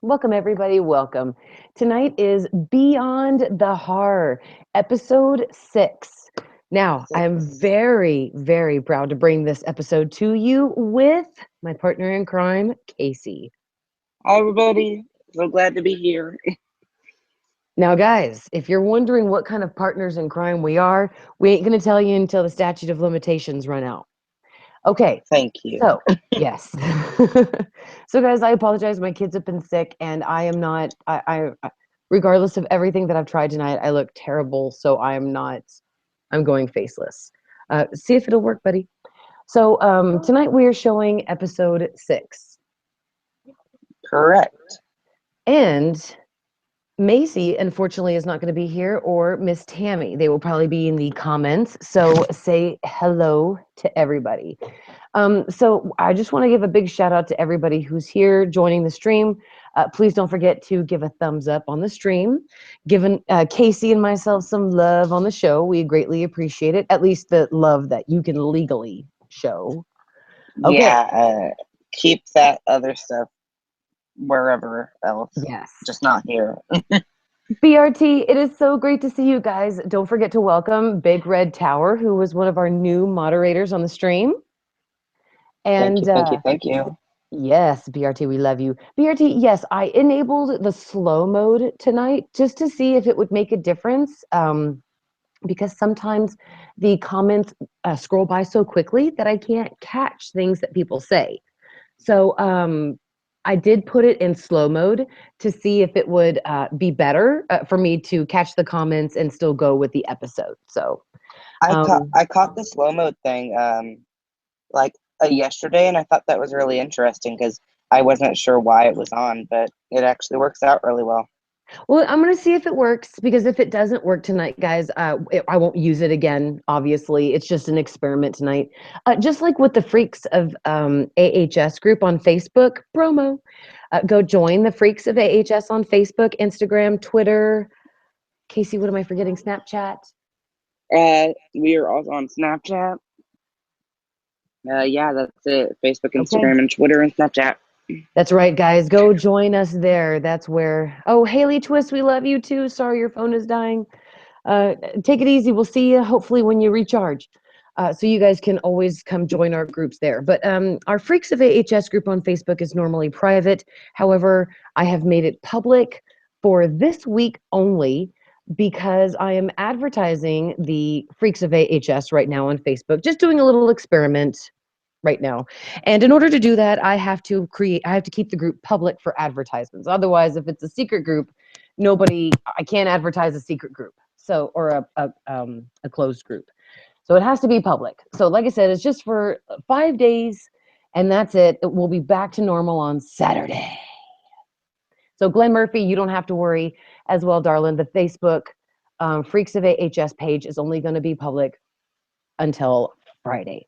Welcome, everybody. Welcome. Tonight is Beyond the Horror, episode 6. Now, I am Six. very, very proud to bring this episode to you with my partner in crime, Casey. Hi, everybody. So glad to be here. Now, guys, if you're wondering what kind of partners in crime we ain't going to tell you until the statute of limitations run out. Okay, Thank you. so yes. So guys, I apologize. My kids have been sick and I am not regardless of everything that I've tried tonight, I look terrible, so I'm going faceless. See if it'll work, buddy. So tonight we are showing episode 6. Correct. And Macy, unfortunately, is not going to be here, or Miss Tammy. They will probably be in the comments. So say hello to everybody. So I just want to give a big shout out to everybody who's here joining the stream. Please don't forget to give a thumbs up on the stream. Giving Casey and myself some love on the show. We greatly appreciate it. At least the love that you can legally show. Okay. Yeah, keep that other stuff wherever else, Yes. just not here. BRT, it is so great to see you guys. Don't forget to welcome Big Red Tower, who was one of our new moderators on the stream. Thank And you, thank you, thank you. yes, BRT, we love you. BRT, yes, I enabled the slow mode tonight just to see if it would make a difference. Because sometimes the comments scroll by so quickly that I can't catch things that people say. So I did put it in slow mode to see if it would be better for me to catch the comments and still go with the episode. So I caught the slow mode thing like yesterday, and I thought that was really interesting because I wasn't sure why it was on, but it actually works out really well. well, I'm going to see if it works, because if it doesn't work tonight, guys, I won't use it again. Obviously, it's just an experiment tonight. Just like with the Freaks of AHS group on Facebook, promo. Go join the Freaks of AHS on Facebook, Instagram, Twitter. Casey, what am I forgetting? Snapchat. We are also on Snapchat. Yeah, that's it. Facebook, Okay. Instagram, and Twitter and Snapchat. That's right, guys. Go join us there. That's where. Oh, Haley Twist, we love you too. Sorry your phone is dying. Take it easy. We'll see you hopefully when you recharge. So you guys can always come join our groups there. But our Freaks of AHS group on Facebook is normally private. However, I have made it public for this week only because I am advertising the Freaks of AHS right now on Facebook, just doing a little experiment right now. And in order to do that, I have to keep the group public for advertisements. Otherwise, if it's a secret group, I can't advertise a secret group. So, or a closed group. So it has to be public. So like I said, it's just for 5 days and that's it. It will be back to normal on Saturday. So Glenn Murphy, you don't have to worry as well, darling. The Facebook Freaks of AHS page is only going to be public until Friday.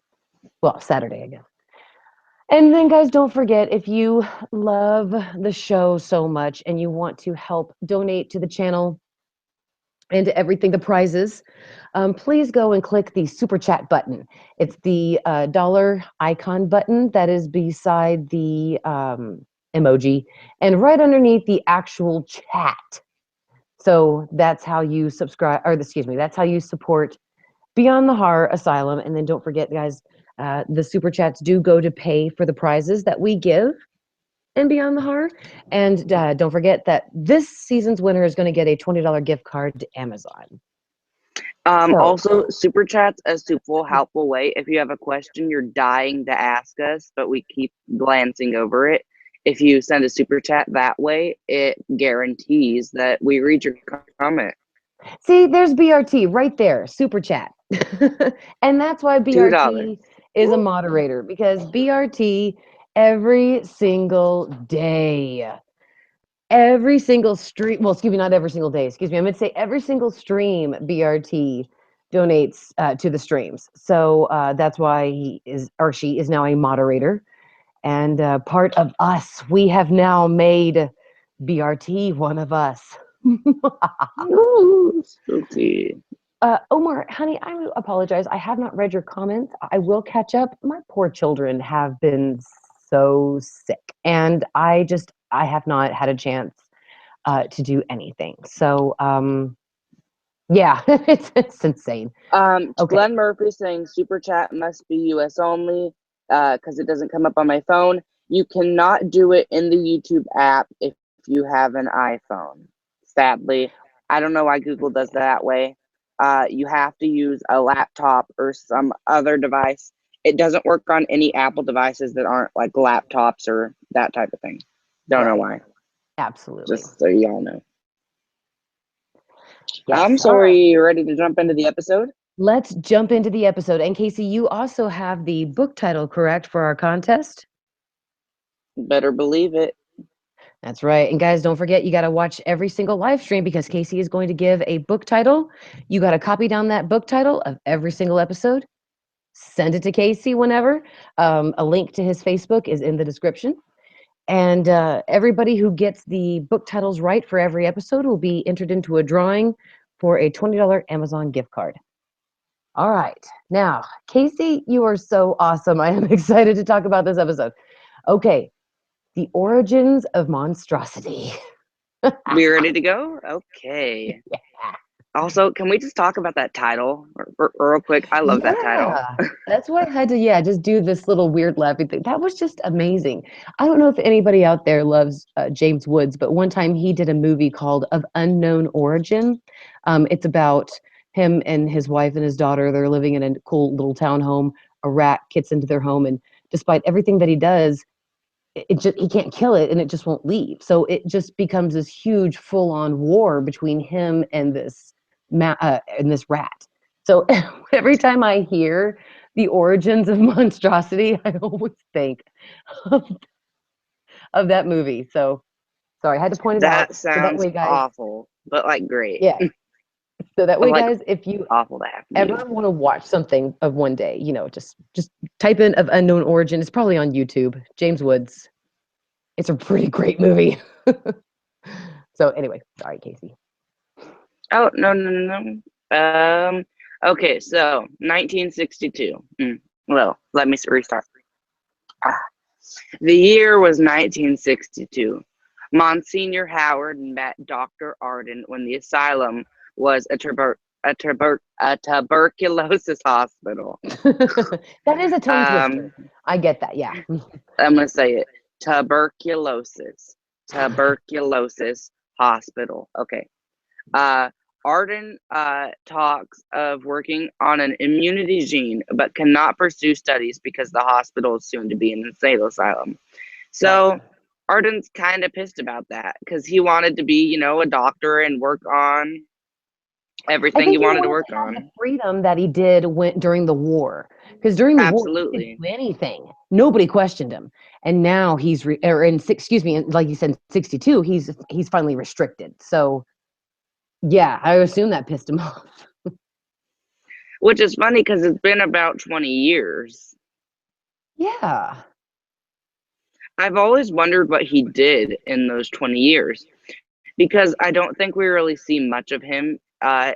Well, Saturday, I guess. And then, guys, don't forget, if you love the show so much and you want to help donate to the channel and to everything, the prizes, please go and click the super chat button. It's the dollar icon button that is beside the emoji and right underneath the actual chat. So that's how you subscribe, or excuse me, that's how you support Beyond the Horror Asylum. And then don't forget, guys, the super chats do go to pay for the prizes that we give in Beyond the Horror. And don't forget that this season's winner is going to get a $20 gift card to Amazon. So, Also, super chats as to full helpful way. If you have a question you're dying to ask us, but we keep glancing over it, if you send a super chat that way, it guarantees that we read your comment. see, there's BRT right there, super chat. And that's why $2. BRT is a moderator, because BRT every single day, every single stream, well, excuse me, not every single day, excuse me, I meant to say every single stream, BRT donates to the streams. So that's why he is, or she is now a moderator and part of us. We have now made BRT one of us. Ooh, spooky. Omar, honey, I apologize. I have not read your comments. I will catch up. My poor children have been so sick, and I have not had a chance to do anything. So yeah, it's insane. Okay. Glenn Murphy saying super chat must be US only because it doesn't come up on my phone. You cannot do it in the YouTube app if you have an iPhone. Sadly, I don't know why Google does that way. You have to use a laptop or some other device. It doesn't work on any Apple devices that aren't like laptops or that type of thing. Don't know Right. why. Absolutely. Just so y'all know. I'm Yes. All right. sorry. You ready to jump into the episode? Let's jump into the episode. And Casey, you also have the book title correct for our contest. Better believe it. That's right. And guys, don't forget, you got to watch every single live stream because Casey is going to give a book title. You got to copy down that book title of every single episode. Send it to Casey whenever. A link to his Facebook is in the description. And everybody who gets the book titles right for every episode will be entered into a drawing for a $20 Amazon gift card. All right. Now, Casey, you are so awesome. I am excited to talk about this episode. Okay. The origins of monstrosity. We ready to go? Okay. Yeah. Also, can we just talk about that title real quick? I love that title. Yeah, that's why I had to, just do this little weird laughing thing. That was just amazing. I don't know if anybody out there loves James Woods, but one time he did a movie called Of Unknown Origin. It's about him and his wife and his daughter. They're living in a cool little townhome. A rat gets into their home, and despite everything that he does, it just he can't kill it, and it just won't leave. So it just becomes this huge, full-on war between him and this rat. So every time I hear the origins of monstrosity, I always think of, of that movie. So sorry, I had to point it out. That So that sounds way, guys, awful, but like great. yeah. So that I'm way, like guys, if you awful to have to ever do. want to watch something of one day, just type in Of Unknown Origin. It's probably on YouTube. James Woods. It's a pretty great movie. So anyway, sorry, Casey. Oh, no. Okay, so 1962. Well, let me restart. Ah. The year was 1962. Monsignor Howard met Dr. Arden when the asylum was a tuberculosis hospital. That is a tongue twister. Um, I get that. Yeah. I'm gonna say it. Tuberculosis hospital. Okay. Uh, Arden talks of working on an immunity gene, but cannot pursue studies because the hospital is soon to be an insane asylum. Right. So Arden's kind of pissed about that because he wanted to be, a doctor and work on I everything he think he wanted to wanted work to have the on. freedom that he did during the war. Because during the war, he could Absolutely. do anything. Nobody questioned him. And now excuse me, like you said, 62, he's finally restricted. So yeah, I assume that pissed him off. Which is funny because it's been about 20 years. Yeah. I've always wondered what he did in those 20 years because I don't think we really see much of him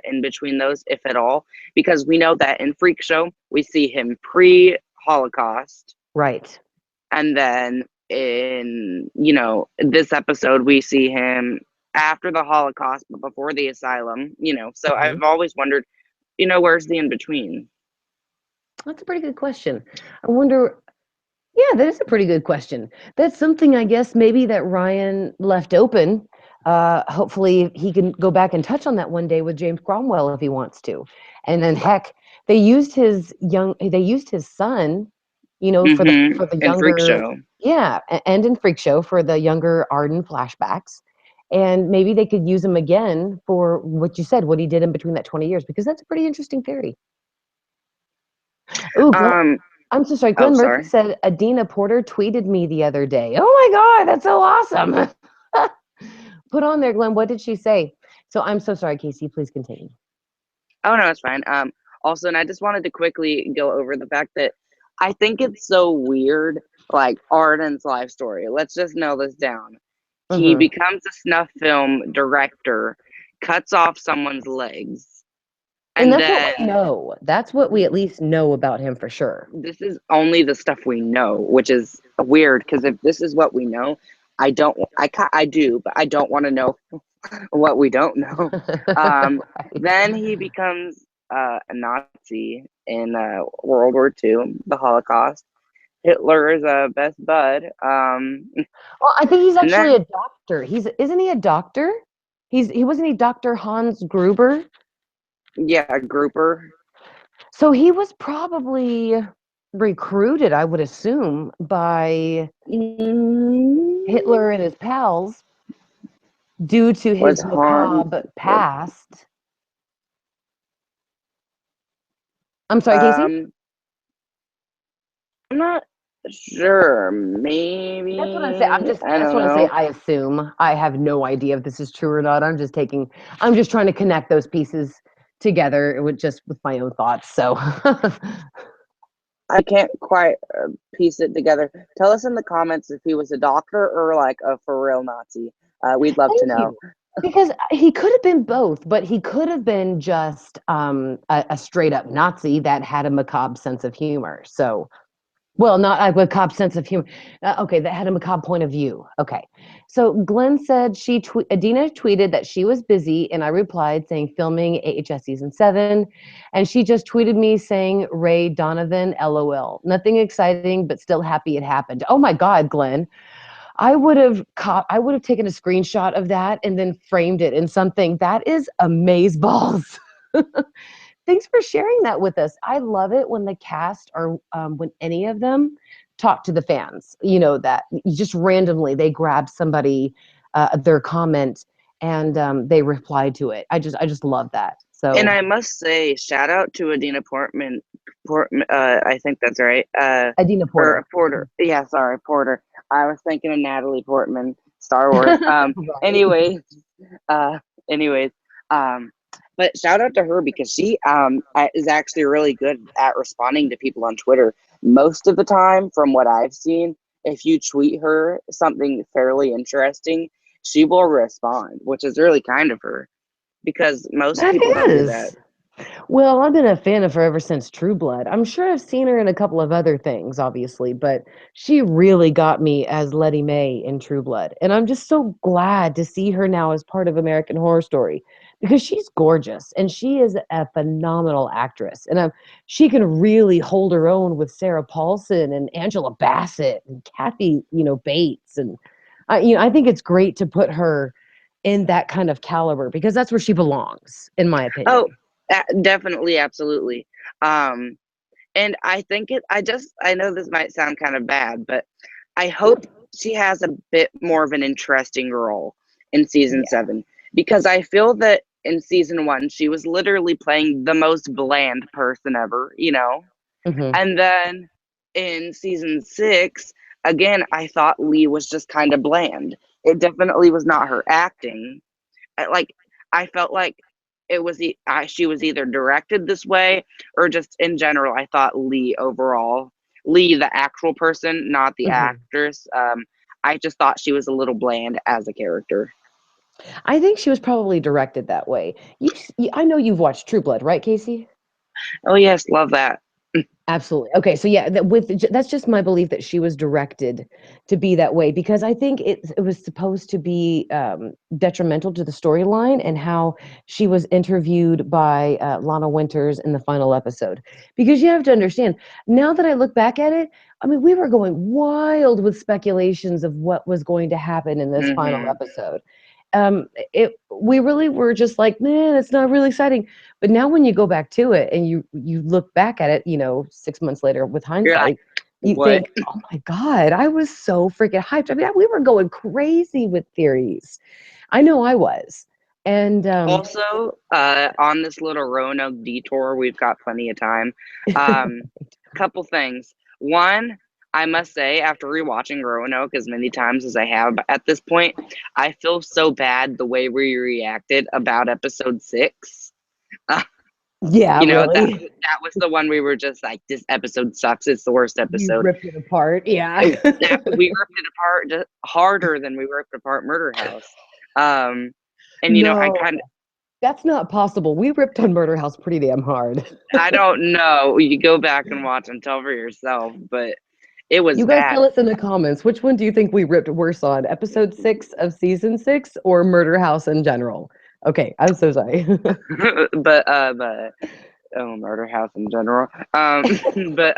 in between those, if at all, because we know that in Freak Show, we see him pre-Holocaust. Right. And then in, this episode, we see him after the Holocaust, but before the asylum, So Mhm. I've always wondered, where's the in-between? That's a pretty good question. I wonder. Yeah, that is a pretty good question. That's something I guess maybe that Ryan left open. Hopefully he can go back and touch on that one day with James Cromwell if he wants to. And then heck, they used his son, for the In Freak younger, Show. yeah, and in Freak Show for the younger Arden flashbacks. And maybe they could use him again for what you said, what he did in between that 20 years, because that's a pretty interesting theory. Ooh, Um, I'm so sorry. oh, Glenn Murphy sorry. said Adina Porter tweeted me the other day. Oh my God, that's so awesome. Put on there, Glenn. What did she say? So I'm so sorry, Casey. Please continue. Oh no, it's fine. Also, and I just wanted to quickly go over the fact that I think it's so weird, like Arden's life story. Let's just nail this down. He Hmm. becomes a snuff film director, cuts off someone's legs, And and that's what we then know. That's what we at least know about him for sure. this is only the stuff we know, which is weird because if this is what we know, I do, but I don't want to know what we don't know. Um, then he becomes a Nazi in World War II, the Holocaust. Hitler is a best bud. Well, I think he's And actually then a doctor. Isn't he a doctor? He wasn't he Dr. Hans Gruber? yeah, Grouper. So he was probably recruited, I would assume, by Mm, Hitler and his pals due to was his Han? macabre past. I'm sorry, Casey? Um, I'm not sure. That's what I'm saying. Maybe I That's don't what I'm saying. know. I assume. I have no idea if this is true or not. I'm just trying to connect those pieces together with my own thoughts. So I can't quite piece it together. Tell us in the comments if he was a doctor or like a for real Nazi. We'd love to thank know. you. Because he could have been both, but he could have been just a straight up Nazi that had a macabre sense of humor. So, well, not a macabre sense of humor. Okay, that had a macabre point of view. Okay. So Glenn said Adina tweeted that she was busy, and I replied saying filming AHS season 7. And she just tweeted me saying Ray Donovan, LOL. Nothing exciting, but still happy it happened. Oh my God, Glenn. I would have taken a screenshot of that and then framed it in something. That is amazeballs. Thanks for sharing that with us. I love it when the cast or when any of them talk to the fans. You know that you just randomly they grab somebody their comment and they reply to it. I just love that. And So I must say, shout out to Adina Portman. I think that's right. Adina Or Porter. Porter. Yeah, sorry, Porter. I was thinking of Natalie Portman, Star Wars. Right. Anyways, uh, anyways, um, but shout out to her because she is actually really good at responding to people on Twitter. Most of the time, from what I've seen, if you tweet her something fairly interesting, she will respond, which is really kind of her because most That people don't do that. is. Well, I've been a fan of her ever since True Blood. I'm sure I've seen her in a couple of other things, obviously, but she really got me as Letty Mae in True Blood. And I'm just so glad to see her now as part of American Horror Story because she's gorgeous and she is a phenomenal actress. And she can really hold her own with Sarah Paulson and Angela Bassett and Kathy, Bates. And I think it's great to put her in that kind of caliber because that's where she belongs, in my opinion. Oh, definitely, absolutely. Um, and I think I know this might sound kind of bad, but I hope she has a bit more of an interesting role in season Yeah. 7 because I feel that in season 1, she was literally playing the most bland person ever, you know? Mhm. And then in season 6, again, I thought Lee was just kind of bland. It definitely was not her acting. Like I felt like she was either directed this way or just in general. I thought Lee, the actual person, not the Mhm. actress. I just thought she was a little bland as a character. I think she was probably directed that way. I know you've watched True Blood, right, Casey? Oh yes, love that. Absolutely. Okay, so yeah, that's just my belief that she was directed to be that way because I think it was supposed to be detrimental to the storyline and how she was interviewed by Lana Winters in the final episode. Because you have to understand, now that I look back at it, I mean, we were going wild with speculations of what was going to happen in this final Hmm. episode. We really were just like, man, it's not really exciting. But now when you go back to it and you look back at it, 6 months later with You're like, hindsight, you what? think, oh my God, I was so freaking hyped. I mean, we were going crazy with theories. I know I was. And Also, on this little Roanoke detour, we've got plenty of time. Couple things. One, I must say, after rewatching Roanoke as many times as I have at this point, I feel so bad the way we reacted about episode 6. Uh, yeah, that really. that was the one we were just like, this episode sucks. It's the worst You episode. ripped it apart. Yeah. We ripped it apart just harder than we ripped apart Murder House. Um, and I No, kind of that's not possible. We ripped on Murder House pretty damn hard. I don't know. You go back and watch and tell for yourself, but It was You guys bad. tell us in the comments, which one do you think we ripped worse on? Episode 6 of season 6 or Murder House in general? Okay, I'm so sorry. but oh, Murder House in general. But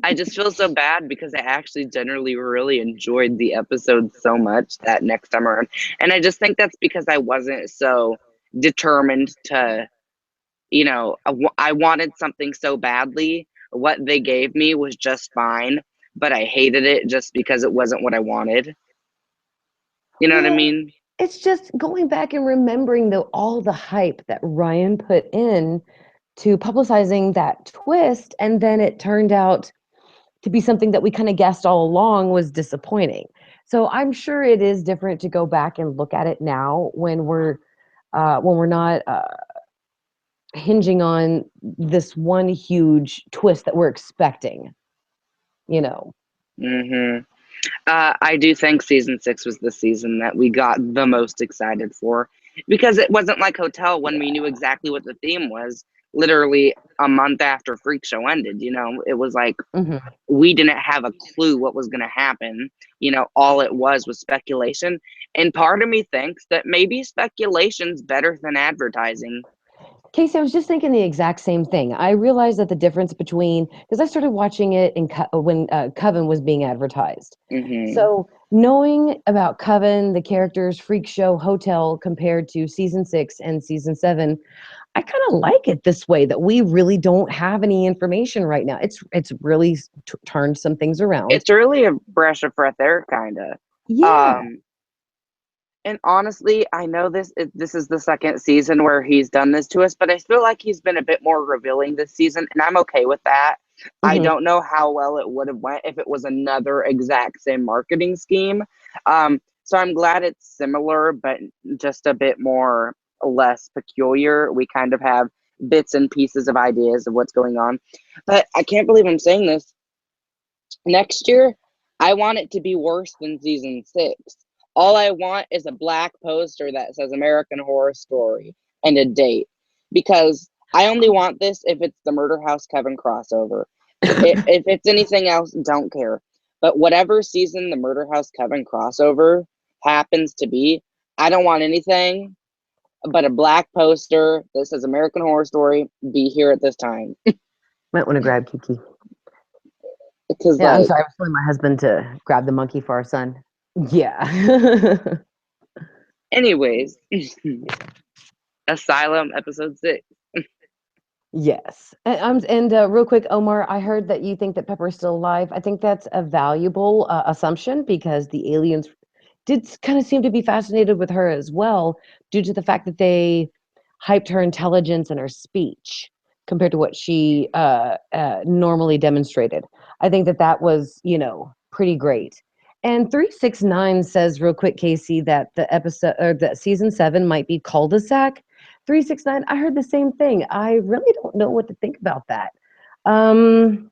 I just feel so bad because I actually generally really enjoyed the episode so much that next time around. And I just think that's because I wasn't so determined to, I wanted something so badly. What they gave me was just fine, but I hated it just because it wasn't what I wanted. You know what I Well, mean? it's just going back and remembering all the hype that Ryan put in to publicizing that twist, and then it turned out to be something that we kind of guessed all along was disappointing. So I'm sure it is different to go back and look at it now when we're not hinging on this one huge twist that we're expecting. You know. Hmm. I do think season 6 was the season that we got the most excited for because it wasn't like Hotel when we knew exactly what the theme was literally a month after Freak Show ended. It was like Mhm. we didn't have a clue what was going to happen. All it was speculation. And part of me thinks that maybe speculation's better than advertising. Casey, I was just thinking the exact same thing. I realized that the difference between because I started watching it when Coven was being advertised. Hmm. So knowing about Coven, the characters, Freak Show, Hotel compared to season 6 and season 7, I kind of like it this way that we really don't have any information right now. It's really turned some things around. It's really a breath of fresh air, kind of. Yeah. Um, And honestly, I know this is the second season where he's done this to us, but I feel like he's been a bit more revealing this season, and I'm okay with that. I Hmm. don't know how well it would have went if it was another exact same marketing scheme. So I'm glad it's similar, but just a bit more less peculiar. We kind of have bits and pieces of ideas of what's going on. But I can't believe I'm saying this. Next year, I want it to be worse than season 6. All I want is a black poster that says American Horror Story and a date. Because I only want this if it's the Murder House Kevin crossover. If it's anything else, don't care. But whatever season the Murder House Kevin crossover happens to be, I don't want anything but a black poster that says American Horror Story, be here at this time. Might want to grab Kiki. Because, Yeah, I'm like, sorry. I was telling my husband to grab the monkey for our son. Yeah. anyways, Asylum episode 6. Yes. And real quick, Omar, I heard that you think that Pepper is still alive. I think that's a valuable assumption because the aliens did kind of seem to be fascinated with her as well, due to the fact that they hyped her intelligence and her speech compared to what she normally demonstrated. I think that that was, pretty great. And 369 says real quick, Casey, that the episode or that season 7 might be cul-de-sac. 369, I heard the same thing. I really don't know what to think about that. Um,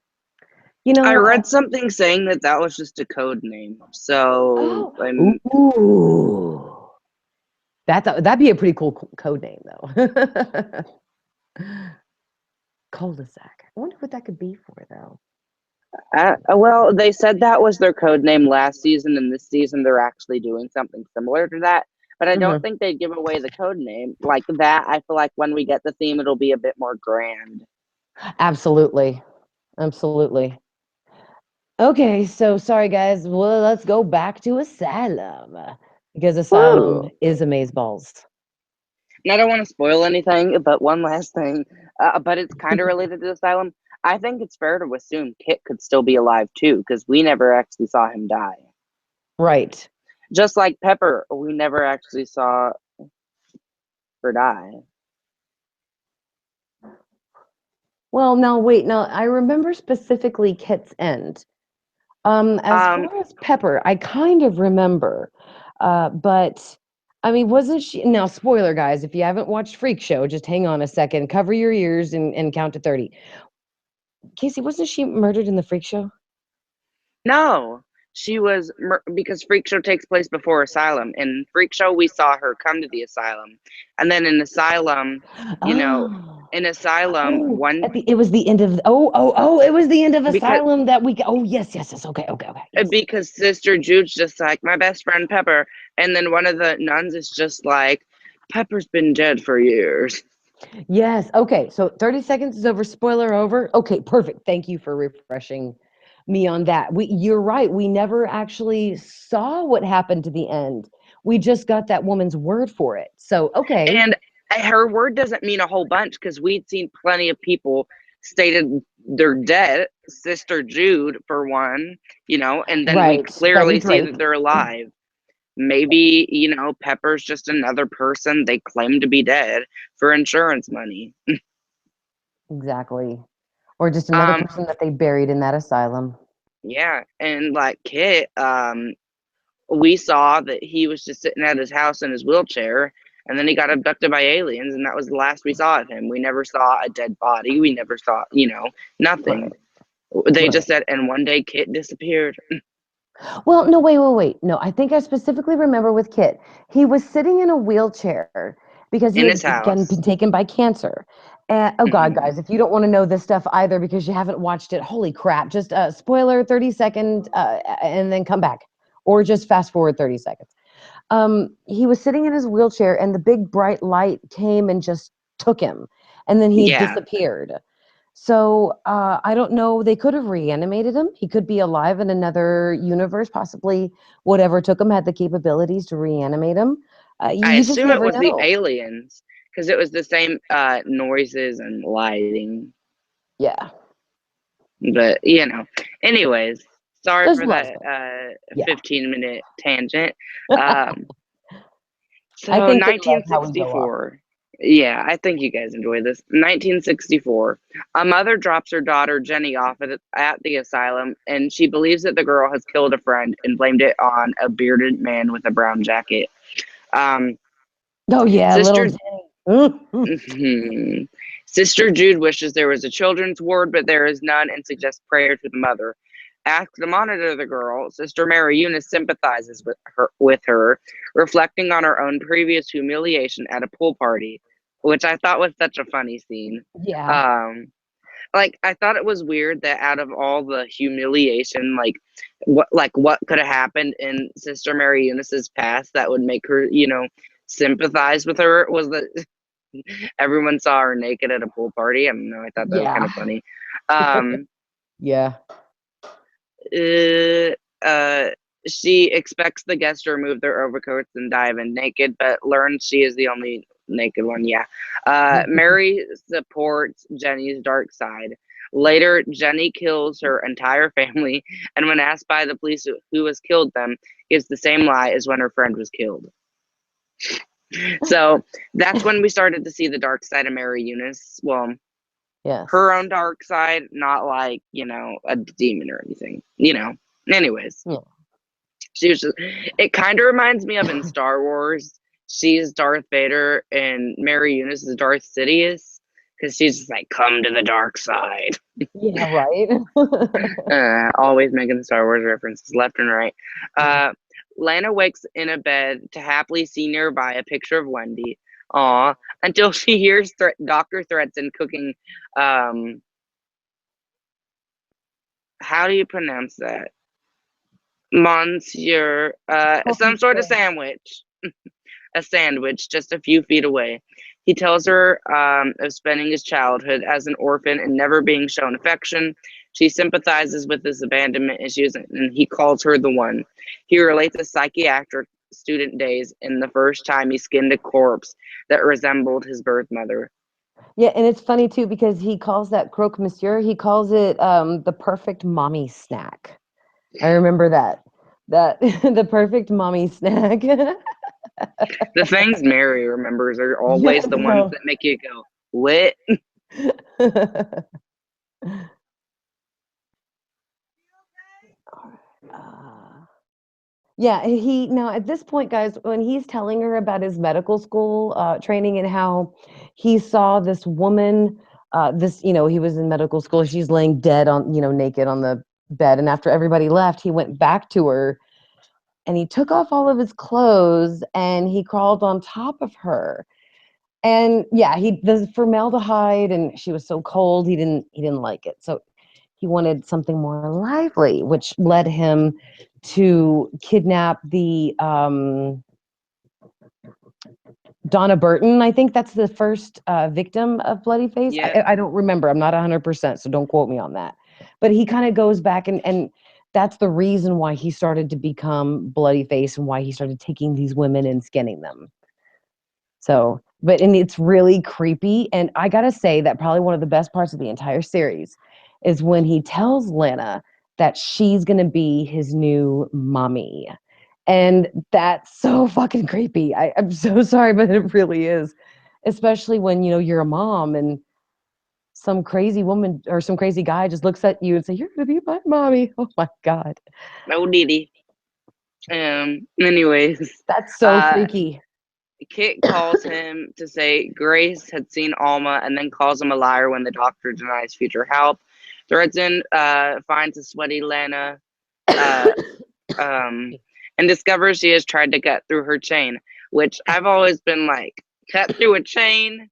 you I know, uh, read something saying that that was just a code name. So oh, I'm ooh. That'd be a pretty cool code name, though. Cul-de-sac. I wonder what that could be for, though. well, they said that was their code name last season, and this season they're actually doing something similar to that. But I don't Hmm. think they'd give away the code name like that. I feel like when we get the theme, it'll be a bit more grand. Absolutely. Absolutely. Okay, so sorry, guys. Well, let's go back to Asylum because Asylum Woo! is amazeballs. And I don't want to spoil anything, but one last thing. But it's kind of related to Asylum. I think it's fair to assume Kit could still be alive too, because we never actually saw him die. Right. Just like Pepper, we never actually saw her die. Well, now wait. Now I remember specifically Kit's end. As Um, far as Pepper, I kind of remember, but I mean, wasn't she? Now, spoiler, guys, if you haven't watched Freak Show, just hang on a second, cover your ears, and count to 30. Casey, wasn't she murdered in the Freak Show? no, she was because Freak Show takes place before Asylum. In Freak Show, we saw her come to the asylum, and then in Asylum, you know, Oh. In Asylum, Oh, one it was the end of it was the end of because Asylum that week. Oh, yes. Okay. Yes. because Sister Jude's just like my best friend Pepper, and then one of the nuns is just like, Pepper's been dead for years. Yes. Okay. So 30 seconds is over. Spoiler over. Okay, perfect. Thank you for refreshing me on that. You're right. We never actually saw what happened to the end. We just got that woman's word for it. So, okay. And her word doesn't mean a whole bunch because we'd seen plenty of people stated they're dead. Sister Jude, for one, and then we Right. Betty clearly see that Drake. they're alive. Maybe, Pepper's just another person they claim to be dead for insurance money. Exactly. Or just another Um, person that they buried in that asylum. yeah, and like Kit, we saw that he was just sitting at his house in his wheelchair, and then he got abducted by aliens, and that was the last we saw of him. We never saw a dead body. We never saw, nothing. Right. They Right. just said, and one day Kit disappeared Well, no, wait. No, I think I specifically remember with Kit. He was sitting in a wheelchair because he in had his again house. been taken by cancer. And oh God, Mhm. guys, if you don't want to know this stuff either because you haven't watched it, holy crap! Just spoiler 30 second, and then come back, or just fast forward 30 seconds. He was sitting in his wheelchair, and the big bright light came and just took him, and then he Yeah, disappeared. So I don't know. They could have reanimated him. He could be alive in another universe. Possibly whatever took him had the capabilities to reanimate him. I You just assume it never was the know. aliens because it was the same noises and lighting. Yeah, But anyways, sorry there's for a lot of that stuff. Yeah, 15-minute tangent. Um, I so think they love how we go off. 1964. Yeah, I think you guys enjoy this. 1964. A mother drops her daughter Jenny off at the asylum, and she believes that the girl has killed a friend and blamed it on a bearded man with a brown jacket. Um, Oh yeah, little Sister Jenny. Mhm. Sister Jude wishes there was a children's ward, but there is none, and suggests prayer to the mother. Asked to monitor the girl, Sister Mary Eunice sympathizes with her, reflecting on her own previous humiliation at a pool party, which I thought was such a funny scene. Yeah, Um, I thought it was weird that out of all the humiliation, what could have happened in Sister Mary Eunice's past that would make her, sympathize with her was that everyone saw her naked at a pool party. I don't know. I thought that was kind yeah, of funny. Um, yeah, uh, uh, she expects the guests to remove their overcoats and dive in naked, but learns she is the only naked one. Yeah. Mary supports Jenny's dark side. Later, Jenny kills her entire family, and when asked by the police who has killed them, gives the same lie as when her friend was killed. So that's when we started to see the dark side of Mary Eunice. Well, her yes, own dark side, not like, a demon or anything, Anyways, yeah. she was just, it kind of reminds me of in Star Wars, she's Darth Vader and Mary Eunice is Darth Sidious because she's just like, come to the dark side. Yeah, right. Always making the Star Wars references left and right. Uh, Lana wakes in a bed to happily see nearby a picture of Wendy. Aw, until she hears Dr. Threatzen cooking. How do you pronounce that? Monsieur, some sort of sandwich. A sandwich just a few feet away. He tells her of spending his childhood as an orphan and never being shown affection. She sympathizes with his abandonment issues, and he calls her the one. He relates his psychiatric student days and the first time he skinned a corpse that resembled his birth mother. Yeah, and it's funny too because he calls that croque monsieur, he calls it the perfect mommy snack. I remember that. That the perfect mommy snack. The things Mary remembers are Yeah, always the ones no. that make you go, what? Uh, yeah, he now at this point, guys, when he's telling her about his medical school training and how he saw this woman, he was in medical school. She's laying dead on, naked on the bed, and after everybody left, he went back to her and he took off all of his clothes and he crawled on top of her. And yeah, the formaldehyde, and she was so cold, he didn't like it. So he wanted something more lively, which led him to kidnap the Donna Burton. I think that's the first victim of Bloody Face. Yeah. I don't remember. I'm not 100%, so don't quote me on that. But he kind of goes back, and that's the reason why he started to become Bloody Face and why he started taking these women and skinning them. So, and it's really creepy. And I gotta say that probably one of the best parts of the entire series is when he tells Lana that she's gonna be his new mommy. And that's so fucking creepy. I'm so sorry, but it really is. Especially when, you're a mom and some crazy woman or some crazy guy just looks at you and say, "You're gonna be my mommy." Oh my God. No Diddy. Anyways, That's so freaky. Kit calls him to say Grace had seen Alma and then calls him a liar when the doctor denies future help. Threads finds a sweaty Lana uh, and discovers she has tried to cut through her chain, which I've always been like, cut through a chain?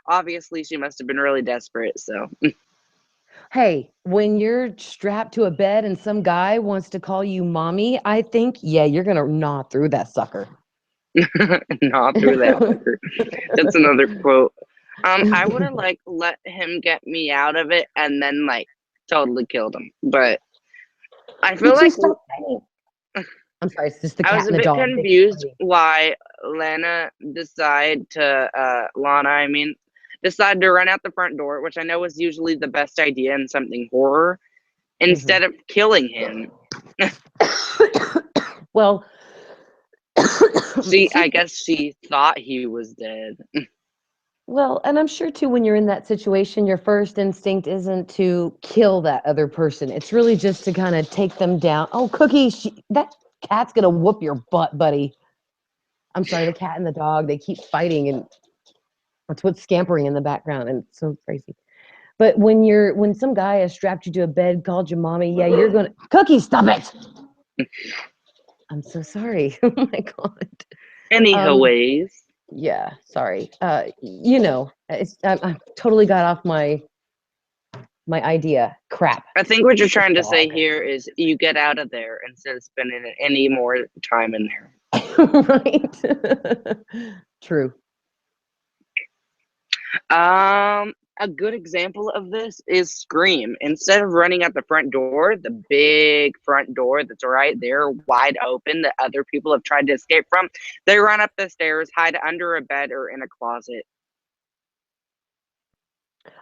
Obviously, she must have been really desperate, so. Hey, when you're strapped to a bed and some guy wants to call you mommy, I think, yeah, you're going to gnaw through that sucker. Not through that sucker. That's another quote. I would have let him get me out of it and then totally killed him. But I feel like I'm sorry, it's just the I cat was a and the bit dog. confused why Lana decided to Lana, I mean, decided to run out the front door, which I know is usually the best idea in something horror, instead of killing him. Well, I guess she thought he was dead. well, and I'm sure too, when you're in that situation, your first instinct isn't to kill that other person. It's really just to kind of take them down. Oh, Cookie, that cat's gonna whoop your butt, buddy. I'm sorry, the cat and the dog, they keep fighting, and that's what's scampering in the background, and it's so crazy. But when some guy has strapped you to a bed, called you mommy, yeah, you're gonna Cookie, stop it. I'm so sorry. Oh my God. Anyways. Yeah, sorry. I totally got off my idea. Crap. I think what you're trying to say Dog. here is you get out of there instead of spending any more time in there. Right. True. A good example of this is Scream. Instead of running out the front door, the big front door that's right there, wide open, that other people have tried to escape from, they run up the stairs, hide under a bed or in a closet.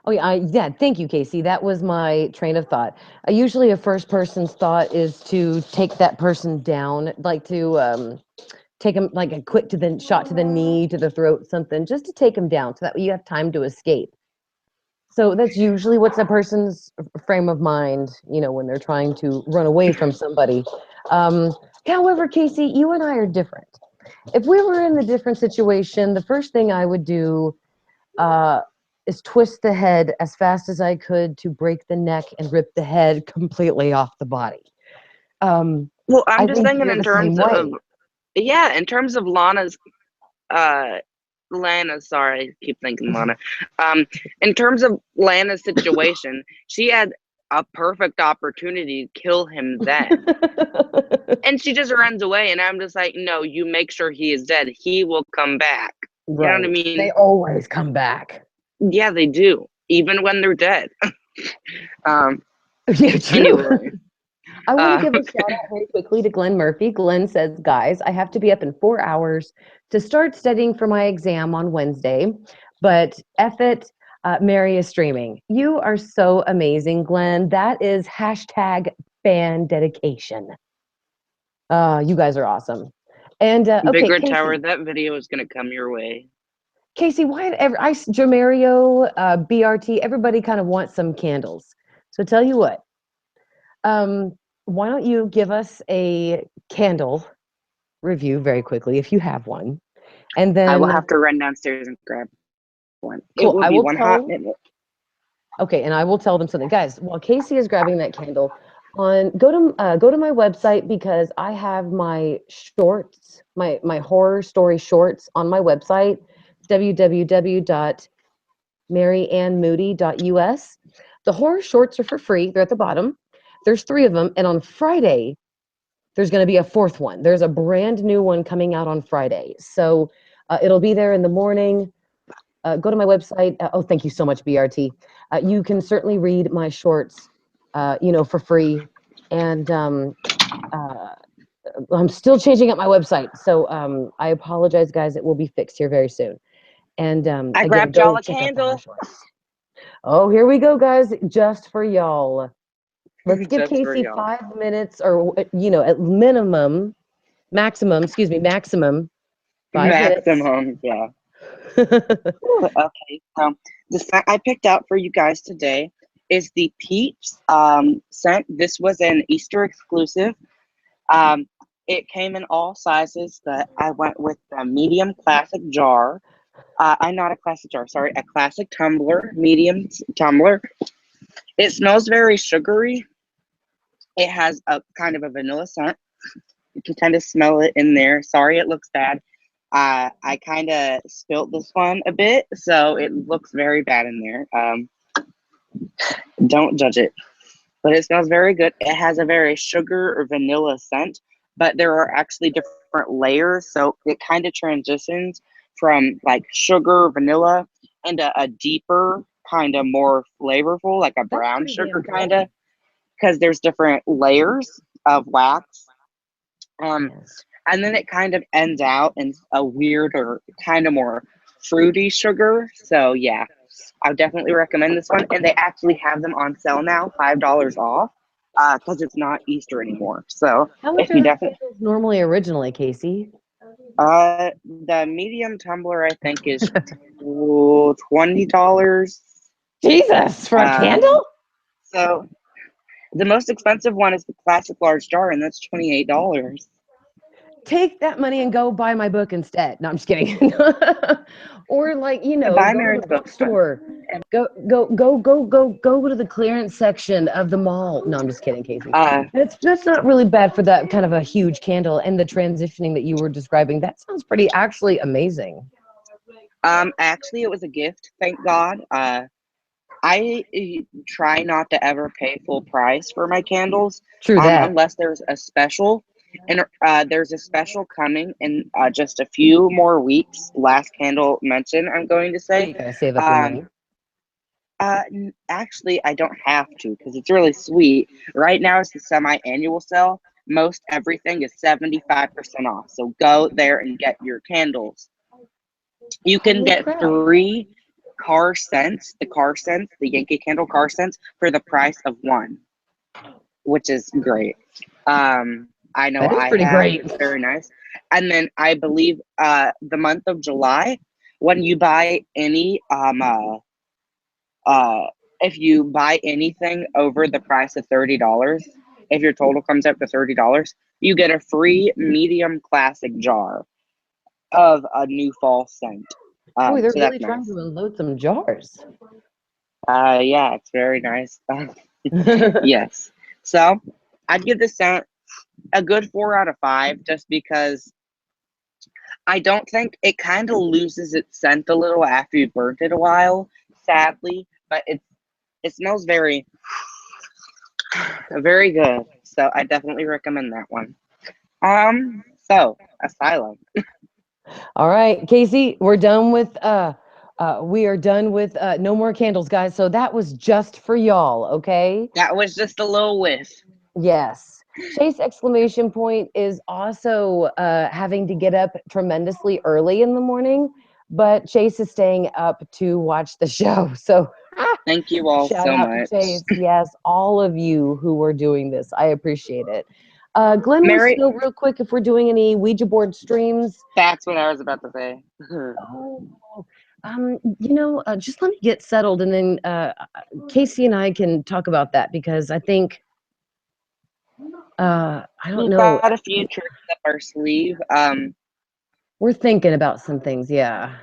Oh yeah, thank you, Casey. That was my train of thought. Usually a first person's thought is to take that person down, like to take them like a quick shot to the knee, to the throat, something, just to take them down so that you have time to escape. So that's usually what's a person's frame of mind, when they're trying to run away from somebody. However, Casey, you and I are different. If we were in a different situation, the first thing I would do is twist the head as fast as I could to break the neck and rip the head completely off the body. Well, I'm I just think thinking you're in the same terms of, way. yeah, in terms of Lana, sorry, I keep thinking Lana. In terms of Lana's situation, she had a perfect opportunity to kill him then. And she just runs away, and I'm just like, no, you make sure he is dead. He will come back. You know what I Right. mean? They always come back. Yeah, they do, even when they're dead. Yeah, true. Anyway. I want to give a shout out very quickly to Glenn Murphy. Glenn says, guys, I have to be up in 4 hours to start studying for my exam on Wednesday, but F it, Mary is streaming. You are so amazing, Glenn. That is hashtag fan dedication. You guys are awesome. And Big okay, Red Casey. Tower, that video is going to come your way. Casey, why Jamario, BRT, everybody kind of wants some candles. So tell you what, why don't you give us a candle review very quickly if you have one, and I will then have to run downstairs and grab one. cool. It will I be will one hot tell. minute. Okay, and I will tell them something, guys. While Casey is grabbing that candle, go to my website because I have my shorts, my horror story shorts on my website. www.maryannmoody.us. The horror shorts are for free. They're at the bottom. There's 3 of them. And on Friday, there's going to be a 4th one. There's a brand new one coming out on Friday. So it'll be there in the morning. Go to my website. Oh, thank you so much, BRT. You can certainly read my shorts, for free. And I'm still changing up my website. So I apologize, guys. It will be fixed here very soon. And I again, grabbed y'all go a check out the horror candle. shorts. Oh, here we go, guys. Just for y'all. Let's give Just for Casey y'all. 5 minutes or, at maximum 5 minutes. Maximum, yeah. Ooh, okay, so the scent I picked out for you guys today is the Peeps scent. This was an Easter exclusive. It came in all sizes, but I went with the medium classic jar. I'm not a classic jar, sorry, a classic tumbler, medium tumbler. It smells very sugary. It has a kind of a vanilla scent. You can kind of smell it in there. Sorry, it looks bad. I kind of spilt this one a bit, so it looks very bad in there. Don't judge it. But it smells very good. It has a very sugar or vanilla scent, but there are actually different layers, so it kind of transitions from like sugar, vanilla, and a deeper, kind of more flavorful, like a That's brown pretty sugar damn kind cool. of, because there's different layers of wax. Yes. And then it kind of ends out in a weirder, kind of more fruity sugar. So yeah, I would definitely recommend this one. And they actually have them on sale now, $5 off, because it's not Easter anymore. So How much if are you the definitely, candles normally originally, Casey? the medium tumbler I think is $20. Jesus, for a Um, candle? so the most expensive one is the classic large jar, and that's $28. Take that money and go buy my book instead. No, I'm just kidding. Or like, Buy go to Mary's the book. bookstore. Go to the clearance section of the mall. No, I'm just kidding, Casey. Uh, That's not really bad for that kind of a huge candle and the transitioning that you were describing. That sounds pretty actually amazing. Actually, it was a gift. Thank God. I try not to ever pay full price for my candles, True that. unless there's a special. And there's a special coming in just a few more weeks. Last candle mention, I'm going to Oh, say. you gotta save up your Um, money. actually, I don't have to because it's really sweet. Right now, it's the semi-annual sale. Most everything is 75% off. So go there and get your candles. You can Holy get crap. 3 car scents, the Yankee Candle car scents, for the price of one, which is great. I know That is I pretty have. great. It's very nice. And then I believe the month of July, when you buy any if you buy anything over the price of $30, if your total comes up to $30, you get a free medium classic jar of a new fall scent. Boy, they're So really that's trying to nice. unload some jars. Yeah, it's very nice. Yes. So I'd give this scent a good 4 out of 5, just because I don't think it kind of loses its scent a little after you've burnt it a while, sadly. But it smells very, very good. So I definitely recommend that one. So Asylum. All right, Casey, we are done with no more candles, guys. So that was just for y'all, okay? That was just a little whiff. Yes. Chase exclamation point is also having to get up tremendously early in the morning, but Chase is staying up to watch the show. So Thank you all shout so out to much. Chase. Yes, all of you who are doing this. I appreciate it. Glenn wants to Mary, know real quick if we're doing any Ouija board streams. that's what I was about to say. Oh, just let me get settled, and then Casey and I can talk about that because I think I don't We've know. got a few tricks up our sleeve. We're thinking about some things. Yeah.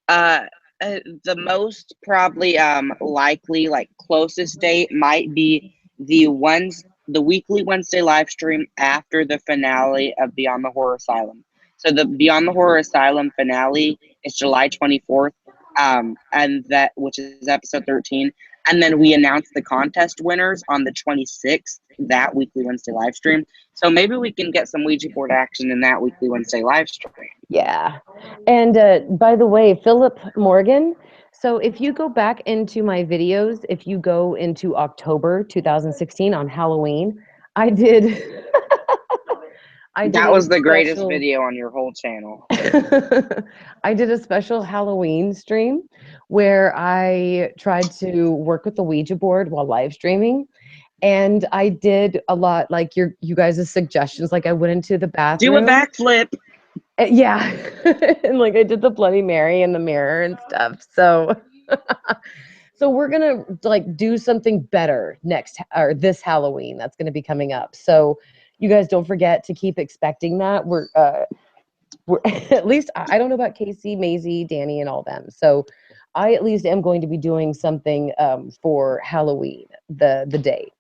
Uh, the most probably likely, like, closest date might be the weekly Wednesday live stream after the finale of Beyond the Horror Asylum. So the Beyond the Horror Asylum finale It's July 24th, and that which is episode 13. And then we announce the contest winners on the 26th, that weekly Wednesday live stream. So maybe we can get some Ouija board action in that weekly Wednesday live stream. Yeah. And by the way, Philip Morgan. So if you go back into my videos, if you go into October 2016 on Halloween, I did That was the greatest special video on your whole channel. I did a special Halloween stream where I tried to work with the Ouija board while live streaming. And I did a lot like you guys' suggestions. Like I went into the Do a bathroom. backflip. Yeah. And like I did the Bloody Mary in the mirror and stuff. So so we're gonna like do something better next or this Halloween that's gonna be coming up. So you guys don't forget to keep expecting that. We're at least I don't know about Casey, Maisie, Danny, and all them. So I at least am going to be doing something for Halloween, the day.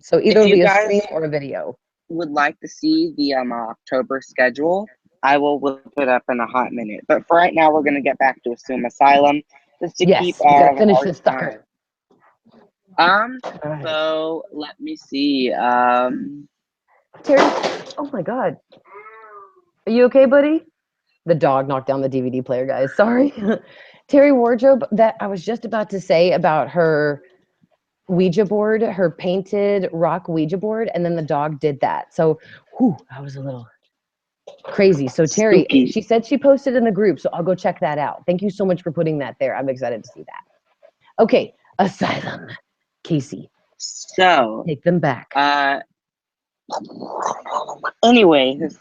So either If it'll you be a guys stream or a video. would like to see the October schedule, I will whip it up in a hot minute. But for right now, we're going to get back to Asylum just to keep Yes, we gotta finish our this time. sucker. All right. So let me see. Terry, oh my God, are you okay, buddy? The dog knocked down the DVD player, guys. Sorry. Terry Wardrobe, that I was just about to say about her Ouija board, her painted rock Ouija board, and then the dog did that. So, whew, I was a little crazy. So, Terry, spooky. she said she posted in the group, so I'll go check that out. Thank you so much for putting that there. I'm excited to see that. Okay, Asylum. Casey, So, take them back. anyways,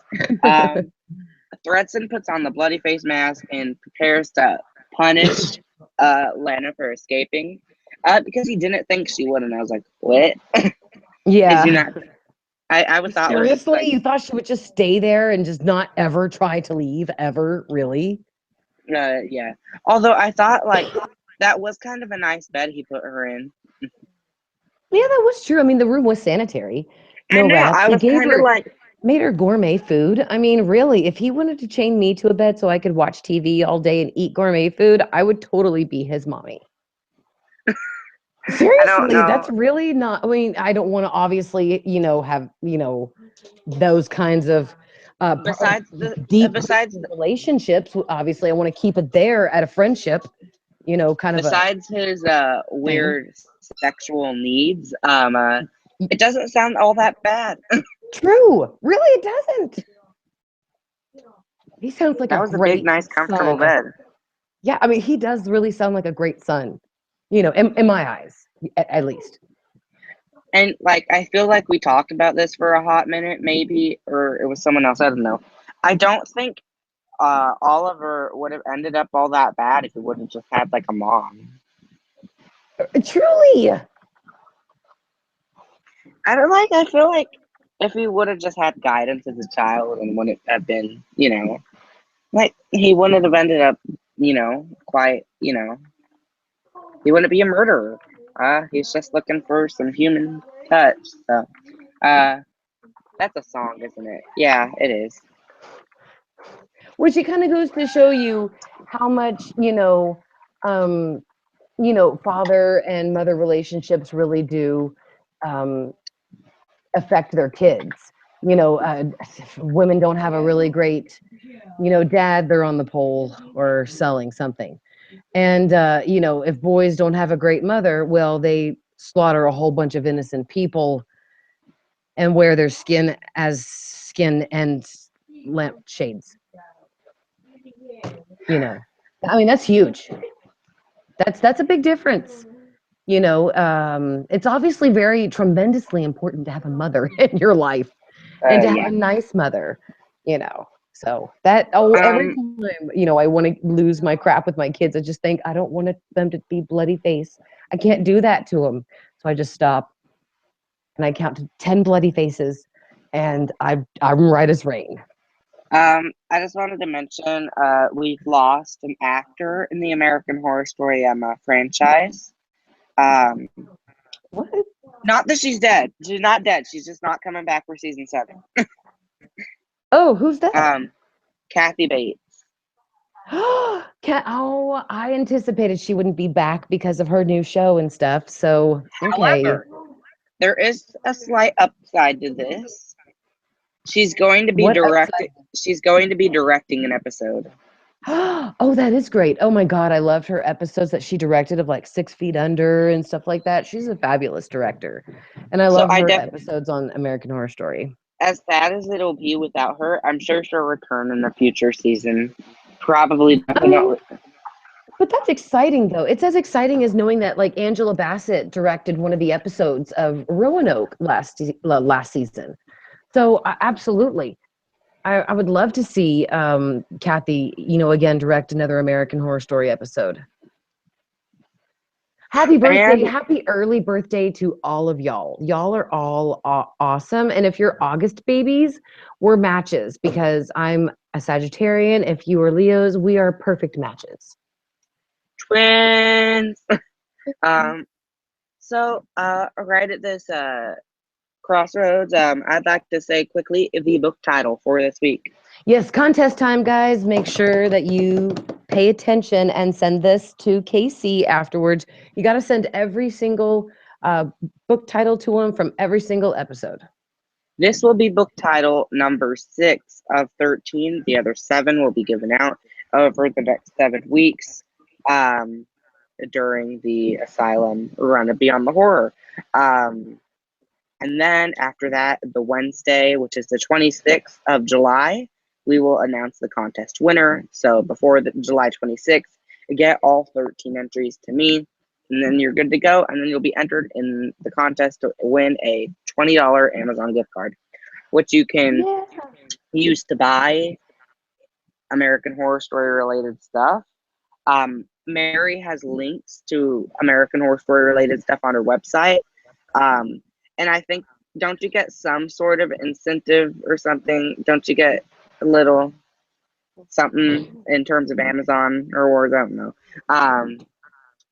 Thredson puts on the bloody face mask and prepares to punish Lana for escaping. Because he didn't think she would, and I was like, "What? Yeah. Did you not?" I would thought Seriously? like, You thought she would just stay there and just not ever try to leave ever? Really? yeah. Although I thought like that was kind of a nice bed he put her in. Yeah, that was true. I mean, the room was sanitary. I No know. rats. I He was gave kind of her like, made her gourmet food. I mean, really, if he wanted to chain me to a bed so I could watch TV all day and eat gourmet food, I would totally be his mommy. I don't Seriously, know. that's really not. I mean, I don't want to obviously, have, those kinds of deep Besides relationships. Obviously, I want to keep it there at a friendship, kind of a besides his thing. weird sexual needs, it doesn't sound all that bad. True. Really, it doesn't. He sounds like That a was a big, great nice, comfortable son. bed. Yeah, I mean, he does really sound like a great son, in my eyes, at least. And like, I feel like we talked about this for a hot minute, maybe, or it was someone else. I don't know. I don't think Oliver would have ended up all that bad if he would have just had like a mom. Truly. I feel like if he would have just had guidance as a child and wouldn't have been, like he wouldn't have ended up, quite, he wouldn't be a murderer. He's just looking for some human touch. So, that's a song, isn't it? Yeah, it is. Which it kind of goes to show you how much, father and mother relationships really do affect their kids. If women don't have a really great, dad, they're on the pole or selling something. And, if boys don't have a great mother, well, they slaughter a whole bunch of innocent people and wear their skin as skin and lampshades. I mean, that's huge. That's a big difference. It's obviously very tremendously important to have a mother in your life and to have Yeah. a nice mother, So that every time, I want to lose my crap with my kids, I just think I don't want them to be bloody face. I can't do that to them. So I just stop and I count to 10 bloody faces and I'm right as rain. I just wanted to mention, we've lost an actor in the American Horror Story franchise. What? Not that she's dead. She's not dead. She's just not coming back for season 7. Oh, who's that? Kathy Bates. I anticipated she wouldn't be back because of her new show and stuff. So, okay. However, there is a slight upside to this. She's going to be What directing. upside? She's going to be directing an episode. Oh, that is great. Oh my God, I loved her episodes that she directed of like 6 Feet Under and stuff like that. She's a fabulous director. And I So love I her def episodes on American Horror Story. as sad as it'll be without her, I'm sure she'll return in a future season. Probably, I definitely mean, not. but that's exciting though. It's as exciting as knowing that like Angela Bassett directed one of the episodes of Roanoke last season. So absolutely. I would love to see Kathy, again, direct another American Horror Story episode. Happy birthday, And happy early birthday to all of y'all. Y'all are all awesome. And if you're August babies, we're matches because I'm a Sagittarian. If you are Leos, we are perfect matches. twins. um. So, right at this crossroads, I'd like to say quickly the book title for this week. Yes, contest time, guys. Make sure that you pay attention and send this to Casey afterwards. You got to send every single uh, book title to him from every single episode. This will be book title number 6 of 13. The other 7 will be given out over the next 7 weeks during the Asylum run of Beyond the Horror. And then after that, the Wednesday, which is the 26th of July, we will announce the contest winner. So before the July 26th, get all 13 entries to me, and then you're good to go. And then you'll be entered in the contest to win a $20 Amazon gift card, which you can Yeah. use to buy American Horror Story related stuff. Mary has links to American Horror Story related stuff on her website. And I think, don't you get some sort of incentive or something? Don't you get a little something in terms of Amazon rewards? I don't know.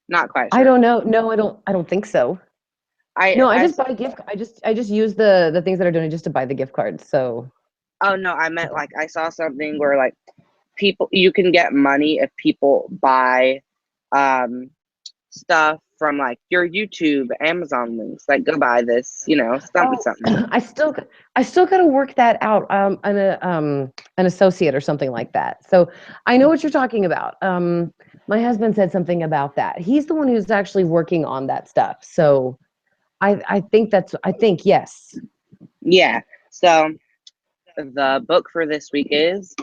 Not quite I sure. don't know. No, I don't think so. I, No, I I, just buy gift. I just use the things that are donated just to buy the gift cards. So oh no, I meant like I saw something where like people, you can get money if people buy, stuff from like your YouTube, Amazon links. Like, go buy this, something, oh, something. I still got to work that out. An associate or something like that. So I know what you're talking about. My husband said something about that. He's the one who's actually working on that stuff. So I think yes. Yeah. So the book for this week is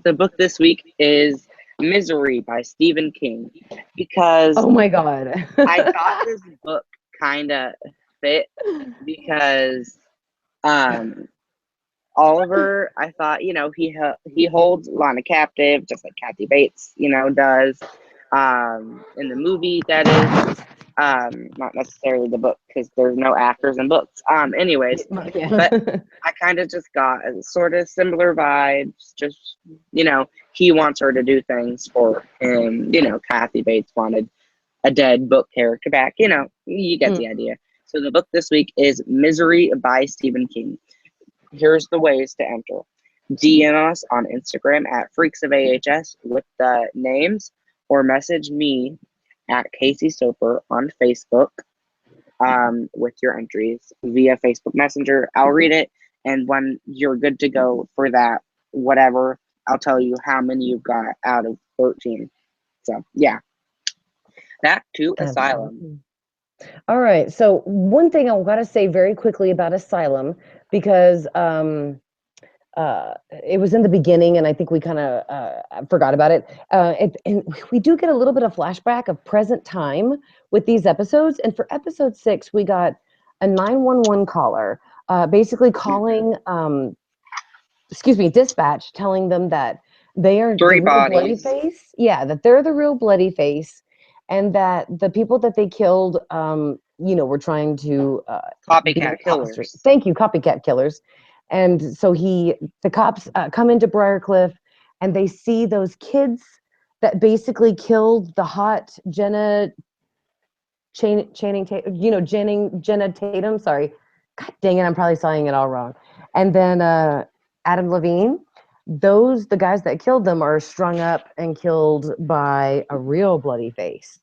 the book this week is Misery by Stephen King, because Oh my God. I thought this book kind of fit because um Oliver, I thought, he holds Lana captive just like Kathy Bates, does in the movie, that is. Not necessarily the book because there's no actors in books. Anyways, but Yeah. I kind of just got a sort of similar vibes. Just, he wants her to do things for him. Kathy Bates wanted a dead book character back. You get Mm. the idea. So the book this week is Misery by Stephen King. Here's the ways to enter. DM us on Instagram at Freaks of AHS with the names, or message me at Casey Soper on Facebook with your entries via Facebook Messenger. I'll read it, and when you're good to go for that, whatever, I'll tell you how many you've got out of 13. So, yeah. Back to Asylum. Absolutely. All right. So one thing I got to say very quickly about Asylum, because it was in the beginning, and I think we kind of forgot about it. And we do get a little bit of flashback of present time with these episodes. And for episode 6, we got a 911 caller, basically calling, dispatch, telling them that they are the 3 real bloody bodies. face. Yeah, that they're the real bloody face, and that the people that they killed, were trying to be Copycat imposters. killers. Thank you, copycat killers. And so the cops come into Briarcliff, and they see those kids that basically killed the hot Jenna Tatum. Sorry, God dang it, I'm probably saying it all wrong. And then Adam Levine, the guys that killed them are strung up and killed by a real bloody face.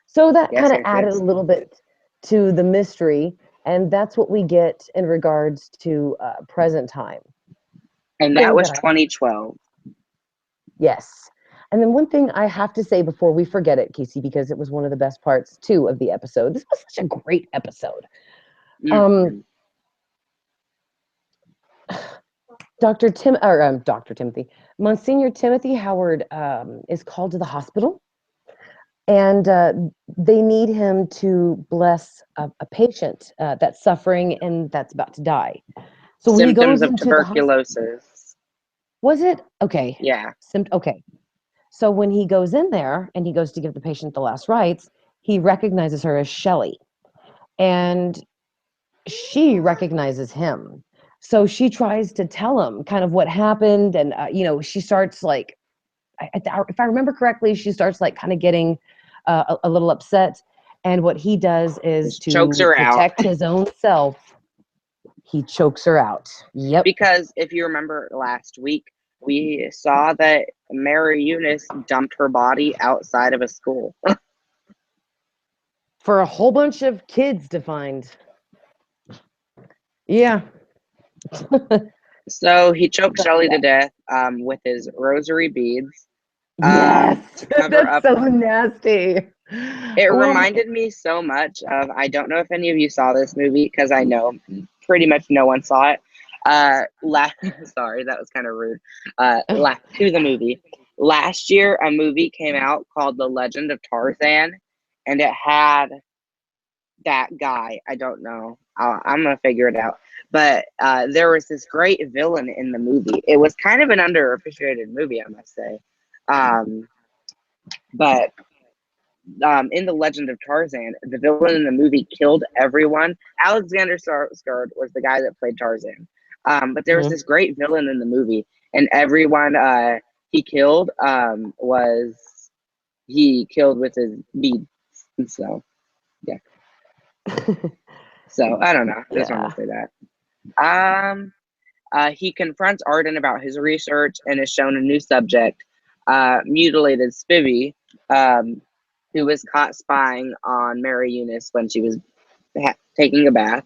So that Yes, kind of yes, added a yes. little bit to the mystery, and that's what we get in regards to present time. And that Thing was that I 2012. Yes. And then one thing I have to say before we forget it, Casey, because it was one of the best parts too of the episode. This was such a great episode. Um, Mhm. Dr. Timothy, Monsignor Timothy Howard is called to the hospital, and they need him to bless a patient that's suffering and that's about to die. So when he Symptoms goes of into the hospital, tuberculosis. was it okay? Yeah. Okay. So when he goes in there and he goes to give the patient the last rites, he recognizes her as Shelley, and she recognizes him. So she tries to tell him kind of what happened, and she starts like, if I remember correctly, she starts like kind of getting a little upset. And what he does is Just chokes to her out. protect his own self. He chokes her out. Yep. Because if you remember last week, we saw that Mary Eunice dumped her body outside of a school. For a whole bunch of kids to find. Yeah. So he choked But Shelley yeah. to death to his rosary beads Yes. to cover That's up. so nasty. It Oh my. reminded me so much of, I don't know if any of you saw this movie because I know pretty much no one saw it. Sorry, that was kind of rude. To the movie. Last year, a movie came out called The Legend of Tarzan, and it had that guy. I don't know. I'm gonna figure it out. But there was this great villain in the movie. It was kind of an underappreciated movie, I must say. But in The Legend of Tarzan, the villain in the movie killed everyone. Alexander Skarsgård was the guy that played Tarzan. But there was Mhm. this great villain in the movie, and everyone he killed was he killed with his beads. So yeah. So I don't know. Just wanted Yeah. to say that. He confronts Arden about his research and is shown a new subject, mutilated Spivvy, who was caught spying on Mary Eunice when she was taking a bath.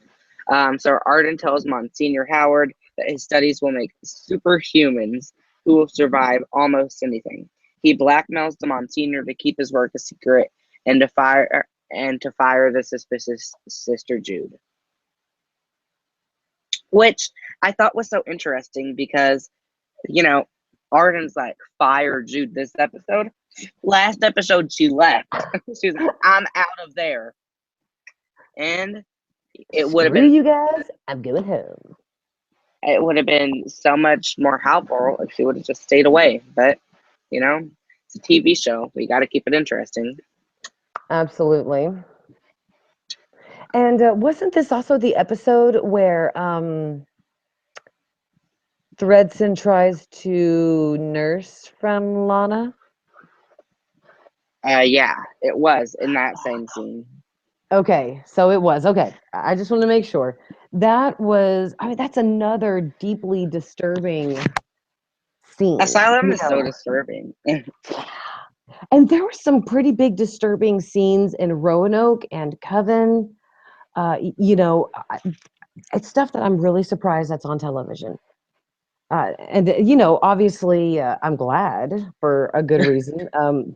So Arden tells Monsignor Howard that his studies will make superhumans who will survive almost anything. He blackmails the Monsignor to keep his work a secret and to fire the suspicious Sister Jude, which I thought was so interesting because, you know, Arden's like, fire Jude this episode. Last episode, she left. She was like, I'm out of there. And it would have Screw been you guys. I'm going home. it would have been so much more helpful if she would have just stayed away. But, it's a TV show. We got to keep it interesting. Absolutely. And wasn't this also the episode where Thredson tries to nurse from Lana? Yeah, it was in that same scene. Okay, so it was. Okay. I just want to make sure. That's another deeply disturbing scene, Asylum you is so know. disturbing. And there were some pretty big disturbing scenes in Roanoke and Coven. It's stuff that I'm really surprised that's on television. Obviously, I'm glad for a good reason.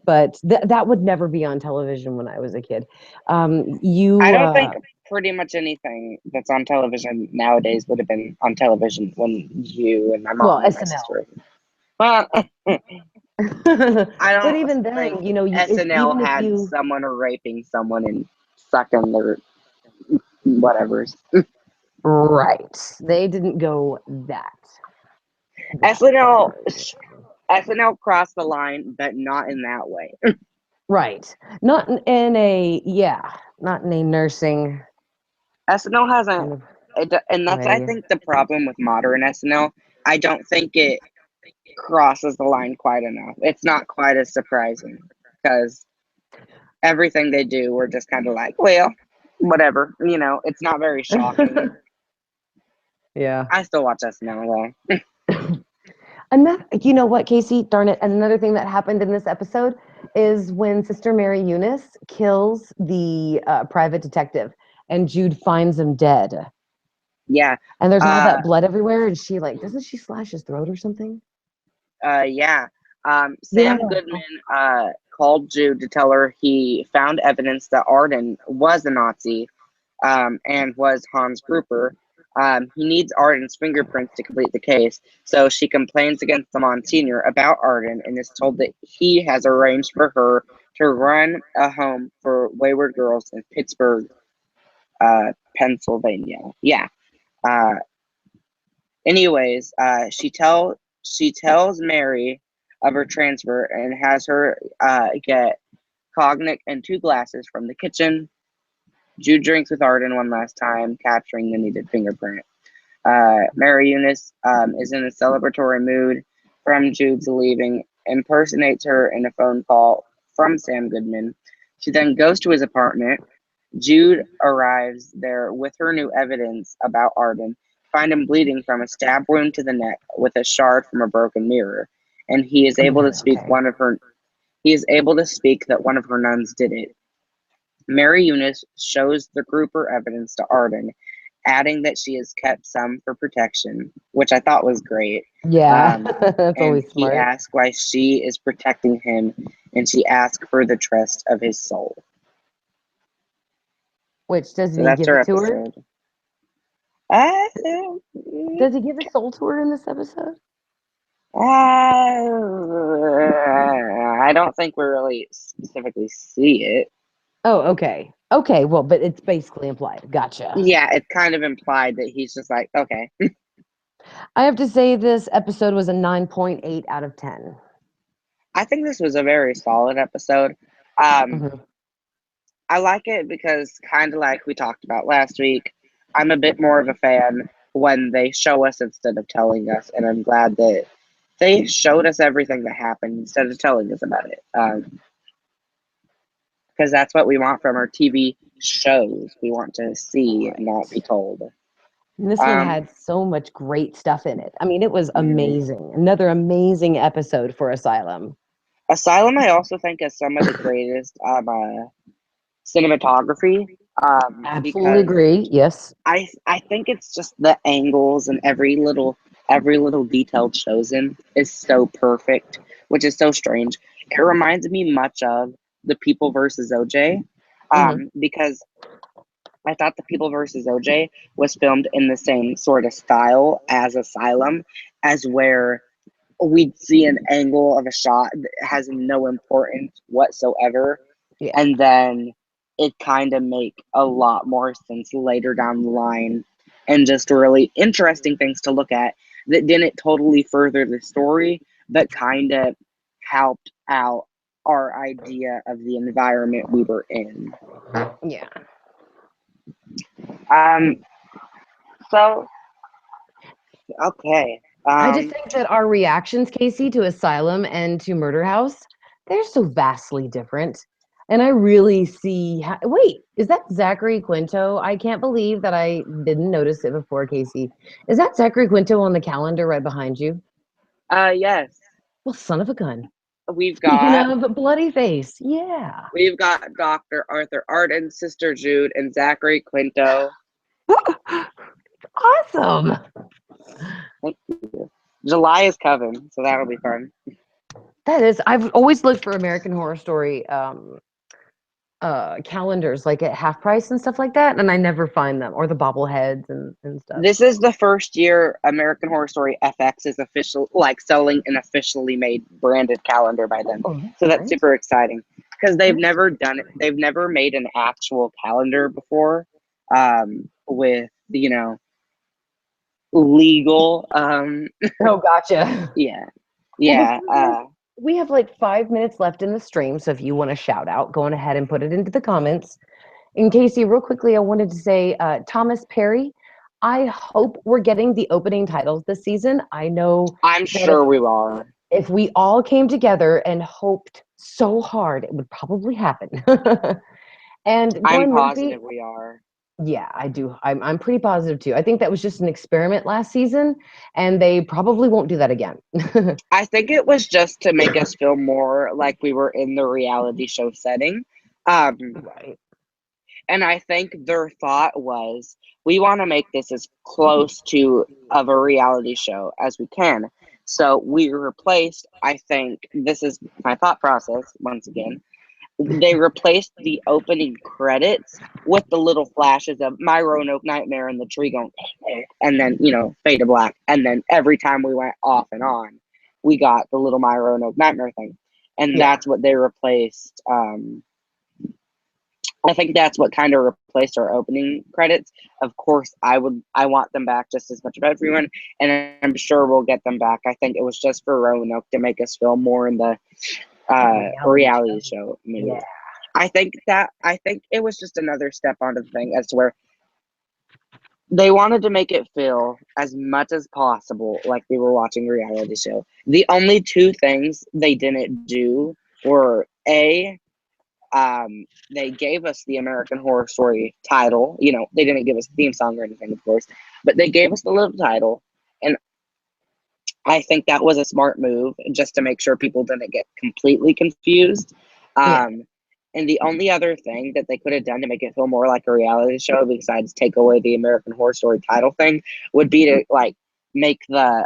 But that would never be on television when I was a kid. I don't think pretty much anything that's on television nowadays would have been on television when you and my well, mom and my SNL. sister. Well, I But don't even think then, SNL even if had you, someone raping someone and sucking their whatevers. right, they didn't go that SNL far. SNL crossed the line, but not in that way. Right. Not in a, yeah, not in a nursing SNL hasn't, kind of and that's I way. think the problem with modern SNL. I don't think it crosses the line quite enough. It's not quite as surprising because everything they do, we're just kind of like, well, whatever. It's not very shocking. Yeah. I still watch SNL though. Another, you know what, Casey? Darn it! Another thing that happened in this episode is when Sister Mary Eunice kills the private detective, and Jude finds him dead, Yeah. and there's all Uh, that blood everywhere, and she like doesn't she slash his throat or something? yeah. Yeah. Sam Goodman called Jude to tell her he found evidence that Arden was a Nazi, and was Hans Gruber. He needs Arden's fingerprints to complete the case, so she complains against the Monsignor about Arden and is told that he has arranged for her to run a home for wayward girls in Pittsburgh, Pennsylvania. Yeah. Uh, she tells Mary of her transfer and has her get cognac and 2 glasses from the kitchen. Jude drinks with Arden one last time, capturing the needed fingerprint. Mary Eunice is in a celebratory mood from Jude's leaving, impersonates her in a phone call from Sam Goodman. She then goes to his apartment. Jude arrives there with her new evidence about Arden, find him bleeding from a stab wound to the neck with a shard from a broken mirror, and Oh God. Okay. he is able to speak that one of her nuns did it. Mary Eunice shows the grouper evidence to Arden, adding that she has kept some for protection, which I thought was great. Yeah, Um, that's and always he smart. asks why she is protecting him, and she asks for the trust of his soul. Which doesn't So he that's give her it to her? episode. Uh, Does he give his soul to her in this episode? I don't think we really specifically see it. Oh, okay. Okay, well, but it's basically implied. Gotcha. Yeah, it's kind of implied that he's just like, okay. I have to say this episode was a 9.8 out of 10. I think this was a very solid episode. Um, Mhm. I like it because, kind of like we talked about last week, I'm a bit more of a fan when they show us instead of telling us, and I'm glad that they showed us everything that happened instead of telling us about it. Because that's what we want from our TV shows. We want to see, not Right. be told. And this one Um, had so much great stuff in it. I mean, it was mhm. amazing. Another amazing episode for Asylum. Asylum, I also think, is some of the greatest cinematography, Absolutely because agree. Yes. I think it's just the angles and every little detail chosen is so perfect, which is so strange. It reminds me much of The People versus OJ, Hmm. because I thought The People versus OJ was filmed in the same sort of style as Asylum, as where we'd see an angle of a shot that has no importance whatsoever, Yeah. and then it kind of make a lot more sense later down the line, and just really interesting things to look at that didn't totally further the story, but kind of helped out our idea of the environment we were in. Yeah. Um, so okay. I just think that our reactions, Casey, to Asylum and to Murder House, they're so vastly different. And I really see. Wait, is that Zachary Quinto? I can't believe that I didn't notice it before, Casey. Is that Zachary Quinto on the calendar right behind you? Yes, Well, son of a gun. we've Speaking got of bloody face, yeah. we've got Dr. Arthur Arden, Sister Jude, and Zachary Quinto. Awesome. Thank you. July is coming, so that'll be fun. That is, I've always looked for American Horror Story calendars like at half price and stuff like that, and I never find them, or the bobbleheads and stuff. This is the first year American Horror Story FX is official, like selling an officially made branded calendar by them. Oh, that's So that's nice. super exciting because they've That's never super done it. exciting. They've never made an actual calendar before, with legal. Oh, gotcha. Yeah, Well, yeah. before we have like 5 minutes left in the stream, so if you want to shout out, go on ahead and put it into the comments. And Casey, real quickly, I wanted to say, Thomas Perry, I hope we're getting the opening titles this season. I know I'm that if sure we are. if we all came together and hoped so hard, it would probably happen. And I'm Glenn Murphy, positive we are. Yeah, I do. I'm pretty positive too. I think that was just an experiment last season, and they probably won't do that again. I think it was just to make us feel more like we were in the reality show setting. Um, Right. and I think their thought was, we want to make this as close to of a reality show as we can. So we replaced, I think, this is my thought process once again. They replaced the opening credits with the little flashes of My Roanoke Nightmare and the tree going, and then, fade to black. And then every time we went off and on, we got the little My Roanoke Nightmare thing. And Yeah. that's what they replaced. I think that's what kind of replaced our opening credits. Of course, I want them back just as much of everyone, and I'm sure we'll get them back. I think it was just for Roanoke to make us feel more in the reality show mood. Yeah. I think it was just another step onto the thing as to where they wanted to make it feel as much as possible like we were watching a reality show. The only two things they didn't do were they gave us the American Horror Story title. They didn't give us a theme song or anything, of course, but they gave us the little title, and I think that was a smart move just to make sure people didn't get completely confused. Yeah. And the only other thing that they could have done to make it feel more like a reality show, besides take away the American Horror Story title thing, would be to make the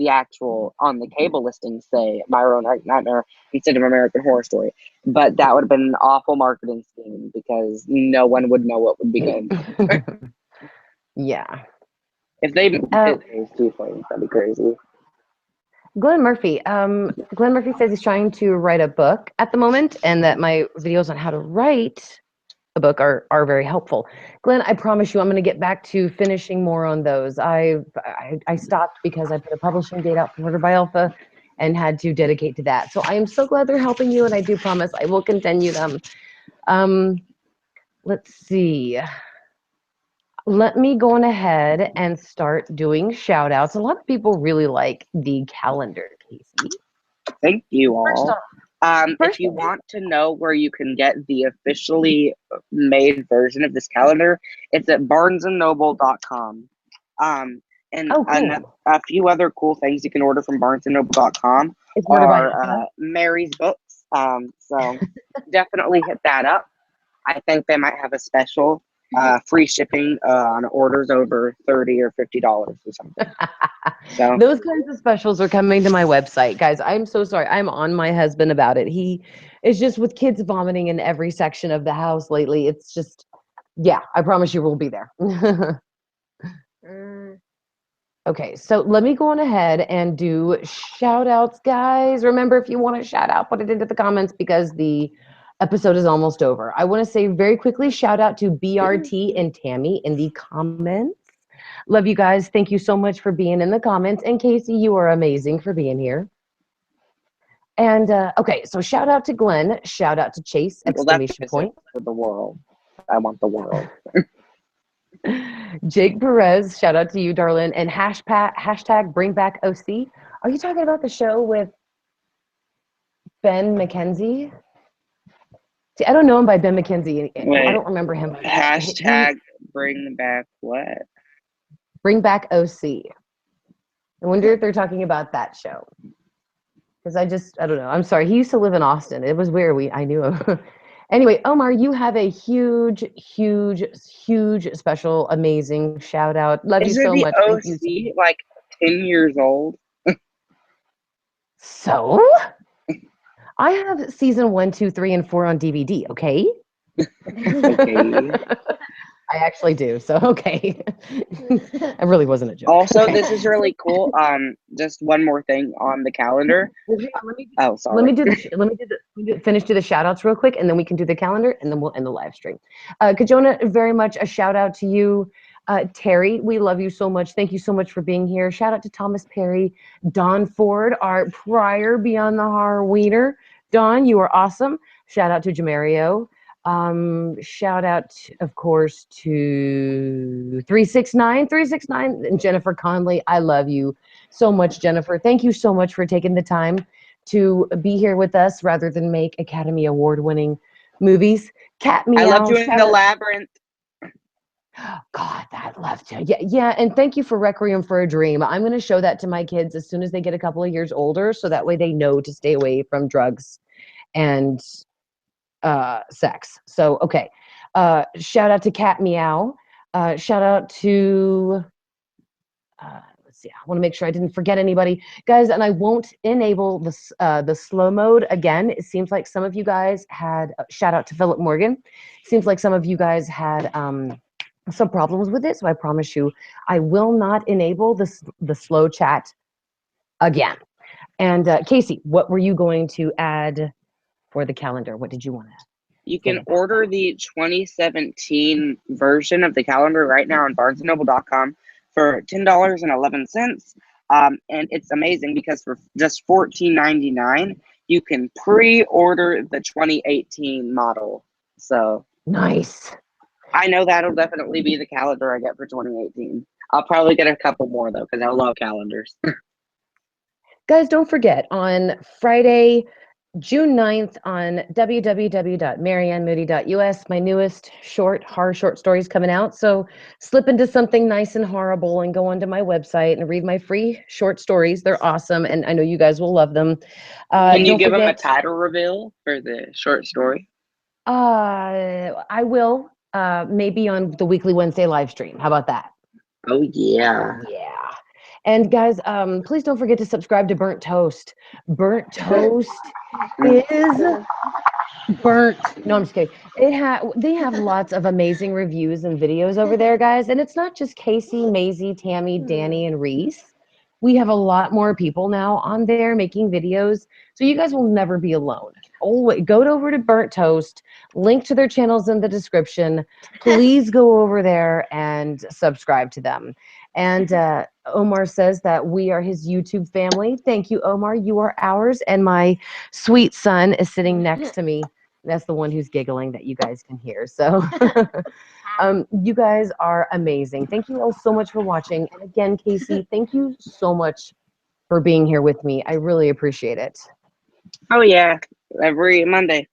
actual on the cable listing say My Roanoke Nightmare instead of American Horror Story. But that would have been an awful marketing scheme because no one would know what would be good. Yeah. If they did those two things, that'd be crazy. Glenn Murphy. Glenn Murphy says he's trying to write a book at the moment, and that my videos on how to write a book are very helpful. Glenn, I promise you, I'm going to get back to finishing more on those. I stopped because I put a publishing date out for Murder by Alpha, and had to dedicate to that. So I am so glad they're helping you, and I do promise I will continue them. Let's see. Let me go on ahead and start doing shout outs. A lot of people really like the calendar, Casey. Thank you First all. off, If first you off, want to know where you can get the officially made version of this calendar, it's at barnesandnoble.com. And oh, cool. a few other cool things you can order from barnesandnoble.com It's Murder by are Mary's books. So definitely hit that up. I think they might have a special free shipping on orders over $30 or $50 or something. So Those kinds of specials are coming to my website, guys. I'm so sorry. I'm on my husband about it. He is just with kids vomiting in every section of the house lately. It's just, yeah, I promise you we'll be there. Okay, so let me go on ahead and do shout outs, guys. Remember, if you want a shout out, put it into the comments because the episode is almost over. I want to say very quickly shout out to BRT and Tammy in the comments. Love you guys. Thank you so much for being in the comments. And Casey, you are amazing for being here. And okay, so shout out to Glenn, shout out to Chase, well, that's exclamation point. for the world. I want the world. Jake Perez, shout out to you, darling. And hashtag bring back OC. Are you talking about the show with Ben McKenzie? See, I don't know him by Ben McKenzie. I Wait, don't remember him by that. hashtag bring back what? Bring back OC. I wonder if they're talking about that show. Because I don't know. I'm sorry. He used to live in Austin. It was where I knew him. Anyway, Omar, you have a huge, huge, huge, special, amazing shout out. Love you Isn't so the much. Thank you. OC like 10 years old? So I have season 1, 2, 3, and 4 on DVD. Okay. Okay. I actually do. So okay. It really wasn't a joke. Also, Okay. this is really cool. Just one more thing on the calendar. Well, hang on, let me Oh, sorry. finish do the shout outs real quick, and then we can do the calendar, and then we'll end the live stream. Kajona, very much a shout out to you. Terry, we love you so much. Thank you so much for being here. Shout out to Thomas Perry, Don Ford, our prior Beyond the Horror wiener. Don, you are awesome. Shout out to Jamario. Shout out, of course, to 369 and Jennifer Conley. I love you so much, Jennifer. Thank you so much for taking the time to be here with us rather than make Academy Award winning movies. Cat I loved Meow. you in the labyrinth. God, I'd love to. Yeah, yeah. And thank you for Requiem for a Dream. I'm going to show that to my kids as soon as they get a couple of years older, so that way they know to stay away from drugs and sex. So, okay. Shout out to Cat Meow. Shout out to let's see. I want to make sure I didn't forget anybody, guys. And I won't enable the slow mode again. It seems like some of you guys had. Shout out to Philip Morgan. Seems like some of you guys had some problems with it. So I promise you, I will not enable the slow chat again. And Casey, what were you going to add for the calendar? What did you want to? You can order the 2017 version of the calendar right now on barnesandnoble.com for $10.11. And it's amazing because for just $14.99, you can pre-order the 2018 model. So Nice. I know that'll definitely be the calendar I get for 2018. I'll probably get a couple more though because I love calendars. Guys, don't forget on Friday, June 9th on www.maryannmoody.us, my newest horror short stories coming out. So slip into something nice and horrible and go onto my website and read my free short stories. They're awesome, and I know you guys will love them. Can you Don't give them a forget, title reveal for the short story? I will maybe on the weekly Wednesday live stream. How about that? Oh yeah. Yeah. And guys, please don't forget to subscribe to Burnt Toast. Burnt Toast is burnt. No, I'm just kidding. They have lots of amazing reviews and videos over there, guys. And it's not just Casey, Maisie, Tammy, Danny, and Reese. We have a lot more people now on there making videos. So you guys will never be alone. Always go over to Burnt Toast, link to their channels in the description. Please go over there and subscribe to them. And Omar says that we are his YouTube family. Thank you, Omar. You are ours. And my sweet son is sitting next to me. That's the one who's giggling that you guys can hear. So you guys are amazing. Thank you all so much for watching. And again, Casey, thank you so much for being here with me. I really appreciate it. Oh yeah, every Monday,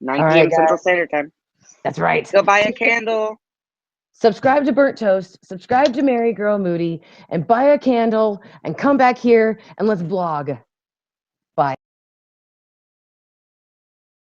9 All p.m. right, Central guys. Standard Time. That's right. Go buy a candle. Subscribe to Burnt Toast, subscribe to MaryGirl Moody, and buy a candle and come back here and let's vlog. Bye.